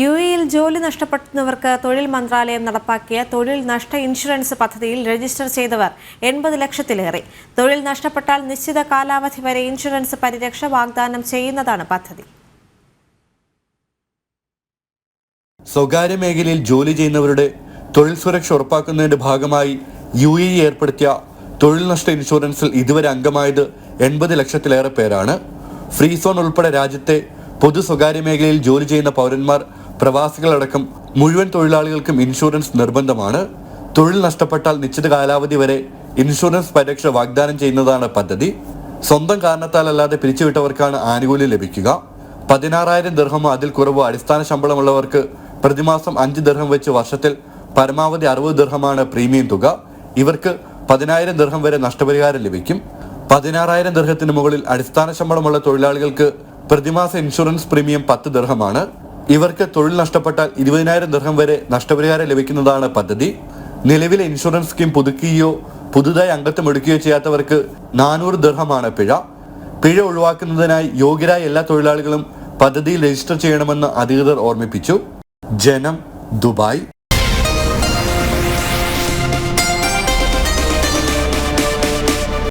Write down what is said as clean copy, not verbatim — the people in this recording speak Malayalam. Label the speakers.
Speaker 1: യുഎഇയിൽ ജോലി നഷ്ടപ്പെടുന്നവർക്ക് തൊഴിൽ മന്ത്രാലയം നടപ്പാക്കിയ തൊഴിൽ നഷ്ട ഇൻഷുറൻസ് പദ്ധതിയിൽ രജിസ്റ്റർ ചെയ്തവർ 80 ലക്ഷത്തിലേറെ. തൊഴിൽ നഷ്ടപ്പെട്ടാൽ നിശ്ചിത കാലാവധി വരെ ഇൻഷുറൻസ് പരിരക്ഷ വാഗ്ദാനം ചെയ്യുന്നതാണ് പദ്ധതി.
Speaker 2: സ്വകാര്യ മേഖലയിൽ ജോലി ചെയ്യുന്നവരുടെ തൊഴിൽ സുരക്ഷ ഉറപ്പാക്കുന്നതിന്റെ ഭാഗമായി യുഎഇ ഏർപ്പെടുത്തിയ തൊഴിൽ നഷ്ട ഇൻഷുറൻസിൽ ഇതുവരെ അംഗമായത് 80 ലക്ഷത്തിലേറെ പേരാണ്. ഫ്രീ സോൺ ഉൾപ്പെടെ രാജ്യത്തെ പൊതു സ്വകാര്യ മേഖലയിൽ ജോലി ചെയ്യുന്ന പൗരന്മാർ, പ്രവാസികളടക്കം മുഴുവൻ തൊഴിലാളികൾക്കും ഇൻഷുറൻസ് നിർബന്ധമാണ്. തൊഴിൽ നഷ്ടപ്പെട്ടാൽ നിശ്ചിത കാലാവധി വരെ ഇൻഷുറൻസ് പരിരക്ഷ വാഗ്ദാനം ചെയ്യുന്നതാണ് പദ്ധതി. സ്വന്തം കാരണത്താലല്ലാതെ പിരിച്ചുവിട്ടവർക്കാണ് ആനുകൂല്യം ലഭിക്കുക. 16,000 ദിർഹമോ അതിൽ കുറവോ അടിസ്ഥാന ശമ്പളമുള്ളവർക്ക് പ്രതിമാസം 5 ദിർഹം വെച്ച് വർഷത്തിൽ പരമാവധി 60 ദിർഹമാണ് പ്രീമിയം തുക. ഇവർക്ക് 10,000 ദിർഹം വരെ നഷ്ടപരിഹാരം ലഭിക്കും. 16,000 ദിർഹത്തിന് മുകളിൽ അടിസ്ഥാന ശമ്പളമുള്ള തൊഴിലാളികൾക്ക് പ്രതിമാസ ഇൻഷുറൻസ് പ്രീമിയം 10 ദിർഹമാണ്. ഇവർക്ക് തൊഴിൽ നഷ്ടപ്പെട്ടാൽ 20,000 ദിർഹം വരെ നഷ്ടപരിഹാരം ലഭിക്കുന്നതാണ് പദ്ധതി. നിലവിലെ ഇൻഷുറൻസ് സ്കീം പുതുക്കുകയോ പുതുതായി അംഗത്വം എടുക്കുകയോ ചെയ്യാത്തവർക്ക് 400 ദിർഹമാണ് പിഴ. പിഴ ഒഴിവാക്കുന്നതിനായി യോഗ്യരായ എല്ലാ തൊഴിലാളികളും പദ്ധതിയിൽ രജിസ്റ്റർ ചെയ്യണമെന്ന് അധികൃതർ ഓർമ്മിപ്പിച്ചു. ജനം, ദുബായ്.